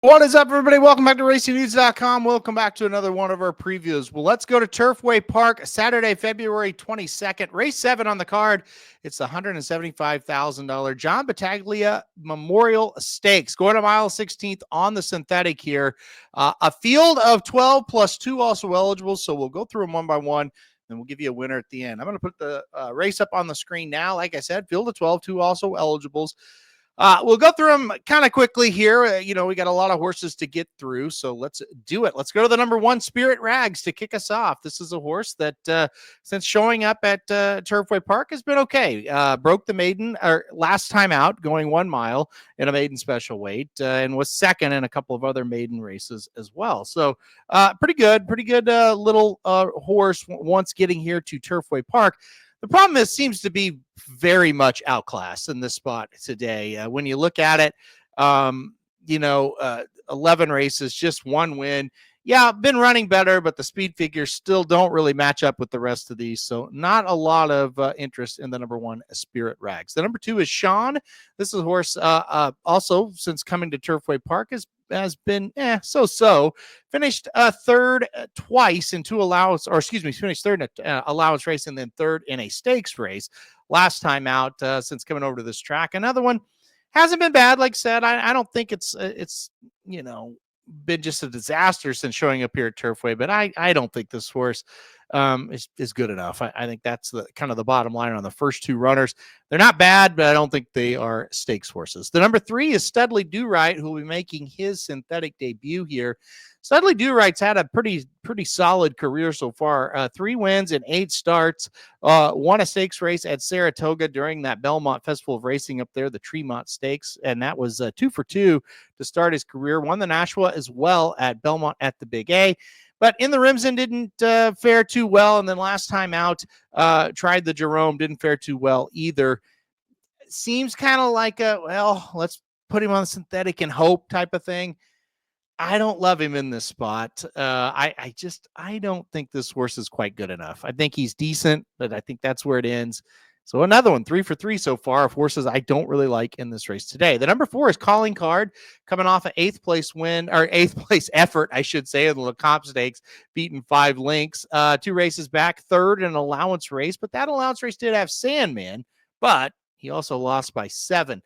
What is up, everybody? Welcome back to RacingNews.com. Welcome back to another one of our previews. Well, let's go to Turfway Park, Saturday, February 22nd. Race 7 on the card. It's the $175,000 John Battaglia Memorial Stakes. Going to mile 16th on the synthetic here. A field of 12 plus 2 also eligible, so we'll go through them one by one. And we'll give you a winner at the end. I'm going to put the race up on the screen now. Like I said, field of 12, 2 also eligibles. We'll go through them kind of quickly here. We got a lot of horses to get through, so let's do it. Let's go to the number 1, Spirit Rags, to kick us off. This is a horse that, since showing up at Turfway Park, has been okay. Broke the maiden last time out, going 1 mile in a maiden special weight, and was second in a couple of other maiden races as well. So pretty good little horse once getting here to Turfway Park. The problem is, seems to be very much outclassed in this spot today. When you look at it, 11 races, just 1 win. Yeah, been running better, but the speed figures still don't really match up with the rest of these. So not a lot of interest in the number 1, Spirit Rags. The number 2 is Sean. This is a horse also, since coming to Turfway Park, has been so-so. Finished third twice in 2 allowance, or excuse me, finished third in an allowance race and then third in a stakes race last time out since coming over to this track. Another one hasn't been bad. Like I said, I don't think it's been just a disaster since showing up here at Turfway, but I don't think this horse is good enough. I think that's the kind of the bottom line on the first 2 runners. They're not bad, but I don't think they are stakes horses. The number 3 is Studley Do-Right, who will be making his synthetic debut here. Studley Do-Right's had a pretty solid career so far. 3 wins in 8 starts. Won a stakes race at Saratoga during that Belmont Festival of Racing up there, the Tremont Stakes, and that was 2 for 2 to start his career. Won the Nashua as well at Belmont at the Big A. But in the Rimson didn't fare too well. And then last time out, tried the Jerome, didn't fare too well either. Seems kind of like let's put him on synthetic and hope type of thing. I don't love him in this spot. I don't think this horse is quite good enough. I think he's decent, but I think that's where it ends. So another one, 3 for 3 so far of horses I don't really like in this race today. The number 4 is Calling Card, coming off an 8th place win, or 8th place effort, I should say, in the Lecomte Stakes, beating 5 lengths. 2 races back, third in an allowance race, but that allowance race did have Sandman, but he also lost by 7.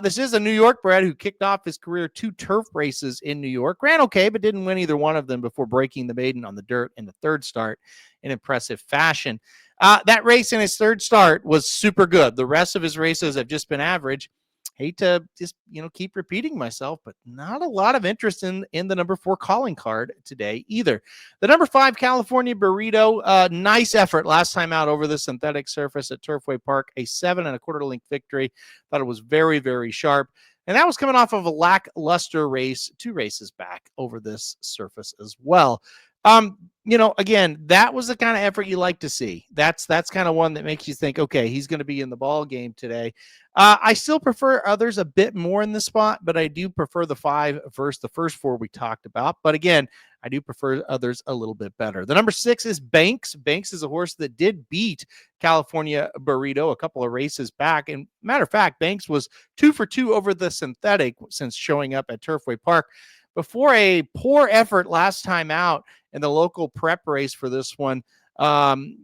This is a New York bred who kicked off his career 2 turf races in New York. Ran okay, but didn't win either one of them before breaking the maiden on the dirt in the 3rd start in impressive fashion. That race in his 3rd start was super good. The rest of his races have just been average. Hate to just, keep repeating myself, but not a lot of interest in the number 4 Calling Card today either. The number 5 California Burrito, nice effort last time out over the synthetic surface at Turfway Park, a 7 1/4 length victory. Thought it was very, very sharp. And that was coming off of a lackluster race 2 races back over this surface as well. Again, that was the kind of effort you like to see. That's kind of one that makes you think, okay, he's going to be in the ball game today. I still prefer others a bit more in this spot, but I do prefer the 5 versus the first 4 we talked about. But again, I do prefer others a little bit better. The number 6 is Banks. Banks is a horse that did beat California Burrito a couple of races back. And matter of fact, Banks was 2 for 2 over the synthetic since showing up at Turfway Park before a poor effort last time out in the local prep race for this one.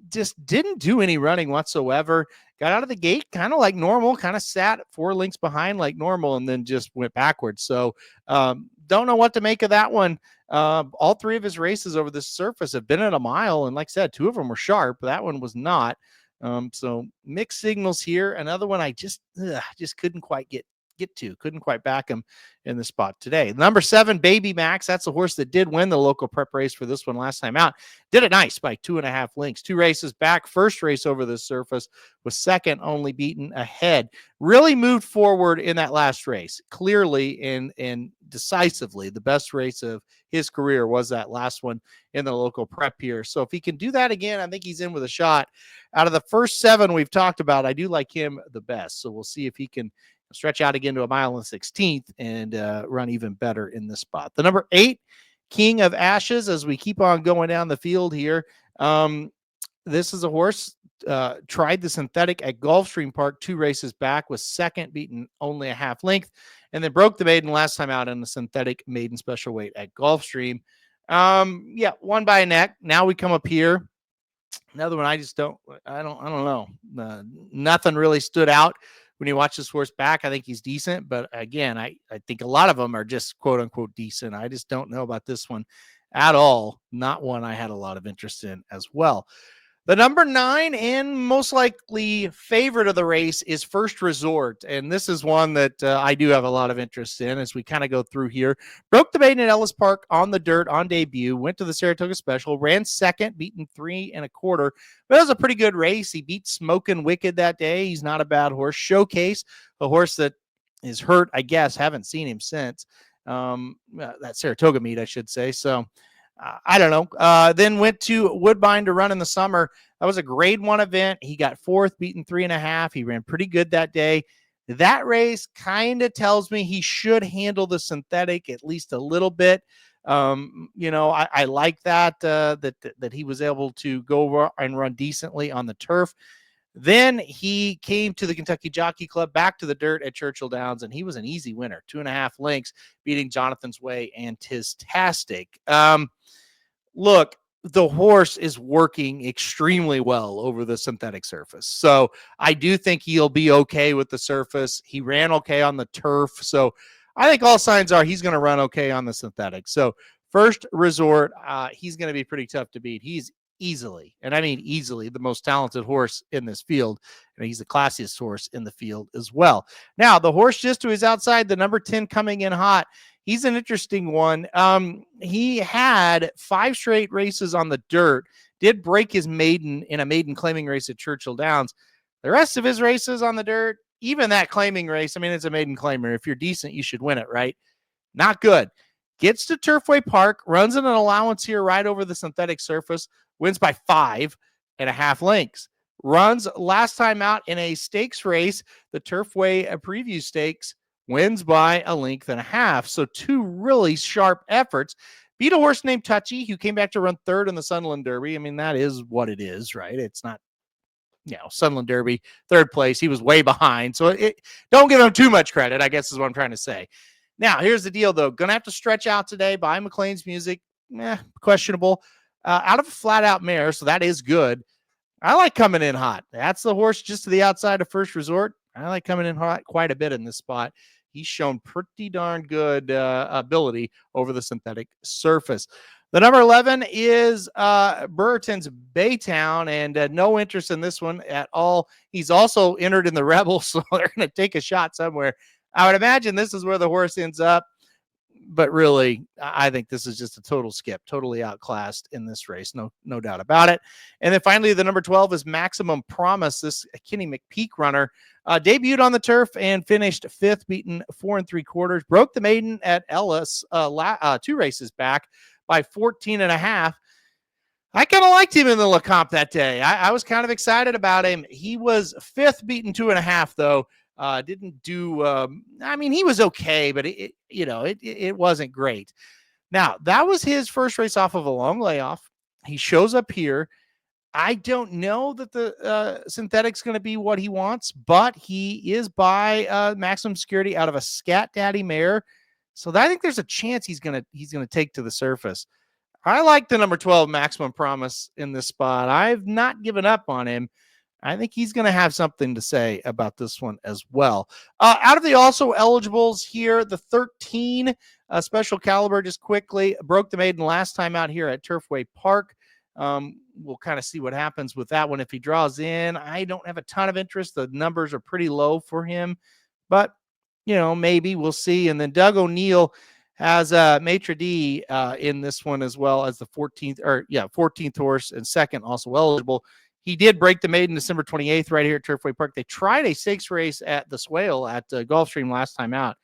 Just didn't do any running whatsoever. Got out of the gate kind of like normal, kind of sat 4 lengths behind like normal, and then just went backwards. So don't know what to make of that one. All 3 of his races over this surface have been at a mile, and like I said, 2 of them were sharp, but that one was not. So mixed signals here. Another one I just couldn't quite get to. Couldn't quite back him in the spot today. Number 7, Baby Max. That's a horse that did win the local prep race for this one last time out. Did it nice by 2.5 lengths. 2 races back. First race over the surface was second, only beaten ahead. Really moved forward in that last race. Clearly and decisively, the best race of his career was that last one in the local prep here. So if he can do that again, I think he's in with a shot. Out of the first 7 we've talked about, I do like him the best. So we'll see if he can stretch out again to a mile and 16th and run even better in this spot. The number 8, King of Ashes, as we keep on going down the field here. This is a horse, tried the synthetic at Gulfstream Park 2 races back, was second, beaten only a half length. and then broke the maiden last time out in the synthetic maiden special weight at Gulfstream. Yeah, won by a neck. Now we come up here. Another one I don't know. Nothing really stood out when you watch this horse back. I think he's decent, but again, I think a lot of them are just quote unquote decent. I just don't know about this one at all. Not one I had a lot of interest in as well. The number 9 and most likely favorite of the race is First Resort. And this is one that I do have a lot of interest in as we kind of go through here. Broke the maiden at Ellis Park on the dirt on debut, went to the Saratoga Special, ran second, beaten 3 1/4. But it was a pretty good race. He beat Smokin' Wicked that day. He's not a bad horse. Showcase, a horse that is hurt, I guess. Haven't seen him since. That Saratoga meet, I should say. So, I don't know. Then went to Woodbine to run in the summer. That was a grade 1 event. He got 4th, beaten 3 1/2. He ran pretty good that day. That race kind of tells me he should handle the synthetic at least a little bit. I like that he was able to go and run decently on the turf. Then he came to the Kentucky Jockey Club, back to the dirt at Churchill Downs, and he was an easy winner, 2.5 lengths, beating Jonathan's Way and Tistastic. Look, the horse is working extremely well over the synthetic surface. So I do think he'll be okay with the surface. He ran okay on the turf. So I think all signs are he's going to run okay on the synthetic. So First Resort, he's going to be pretty tough to beat. He's easily, and I mean easily, the most talented horse in this field. And he's the classiest horse in the field as well. Now, the horse just to his outside, the number 10 Coming In Hot. He's an interesting one. He had 5 straight races on the dirt, did break his maiden in a maiden claiming race at Churchill Downs. The rest of his races on the dirt, even that claiming race, I mean, it's a maiden claimer. If you're decent, you should win it, right? Not good. Gets to Turfway Park, runs in an allowance here right over the synthetic surface, wins by 5.5 lengths. Runs last time out in a stakes race, the Turfway Preview Stakes, wins by 1.5 lengths. So 2 really sharp efforts. Beat a horse named Touchy, who came back to run 3rd in the Sunland Derby. I mean, that is what it is, right? It's not, Sunland Derby, 3rd place. He was way behind. So don't give him too much credit, I guess is what I'm trying to say. Now, here's the deal, though. Going to have to stretch out today. By McLean's Music, questionable. Out of a flat-out mare, so that is good. I like Coming In Hot. That's the horse just to the outside of First Resort. I like Coming In Hot quite a bit in this spot. He's shown pretty darn good ability over the synthetic surface. The number 11 is Brereton's Baytown, and no interest in this one at all. He's also entered in the Rebel, so they're going to take a shot somewhere. I would imagine this is where the horse ends up, but really, I think this is just a total skip, totally outclassed in this race, no doubt about it. And then finally, the number 12 is Maximum Promise. This Kenny McPeak runner debuted on the turf and finished 5th, beaten 4 3/4. Broke the maiden at Ellis 2 races back by 14.5. I kind of liked him in the LeComte that day. I was kind of excited about him. He was 5th, beaten 2.5, though. Didn't do, I mean, he was okay, but it wasn't great. Now, that was his first race off of a long layoff. He shows up here. I don't know that the synthetic's going to be what he wants, but he is by maximum security out of a Scat Daddy mare. So I think there's a chance he's going to take to the surface. I like the number 12 Maximum Promise in this spot. I've not given up on him. I think he's going to have something to say about this one as well. Out of the also eligibles here, the 13 Special Caliber, just quickly, broke the maiden last time out here at Turfway Park. We'll kind of see what happens with that one if he draws in. I don't have a ton of interest. The numbers are pretty low for him, but, maybe we'll see. And then Doug O'Neill has Maitre D in this one as well as the 14th horse and second also eligible. He did break the maiden December 28th right here at Turfway Park. They tried a stakes race at the Swale at Gulfstream last time out.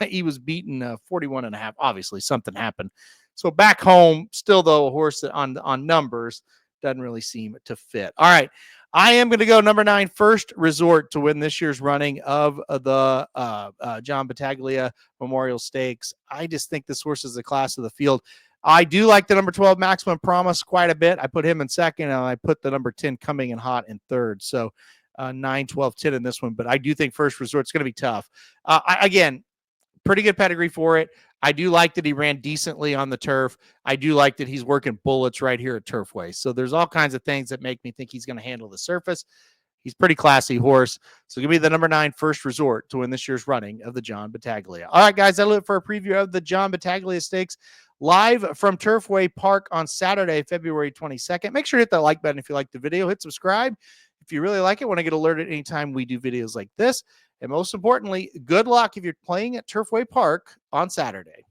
He was beaten 41.5. Obviously, something happened. So back home, still, though, a horse that on numbers doesn't really seem to fit. All right. I am going to go number 9, First Resort, to win this year's running of the John Battaglia Memorial Stakes. I just think this horse is the class of the field. I do like the number 12 Maximum Promise quite a bit. I put him in second, and I put the number 10 Coming In Hot in third. So 9, 12, 10 in this one. But I do think First Resort's going to be tough. Again, pretty good pedigree for it. I do like that he ran decently on the turf. I do like that he's working bullets right here at Turfway. So there's all kinds of things that make me think he's going to handle the surface. He's pretty classy horse. So give me the number 9 First Resort to win this year's running of the John Battaglia. All right, guys, that'll do it for a preview of the John Battaglia Stakes live from Turfway Park on Saturday, February 22nd. Make sure to hit that like button if you like the video. Hit subscribe if you really like it. Want to get alerted anytime we do videos like this. And most importantly, good luck if you're playing at Turfway Park on Saturday.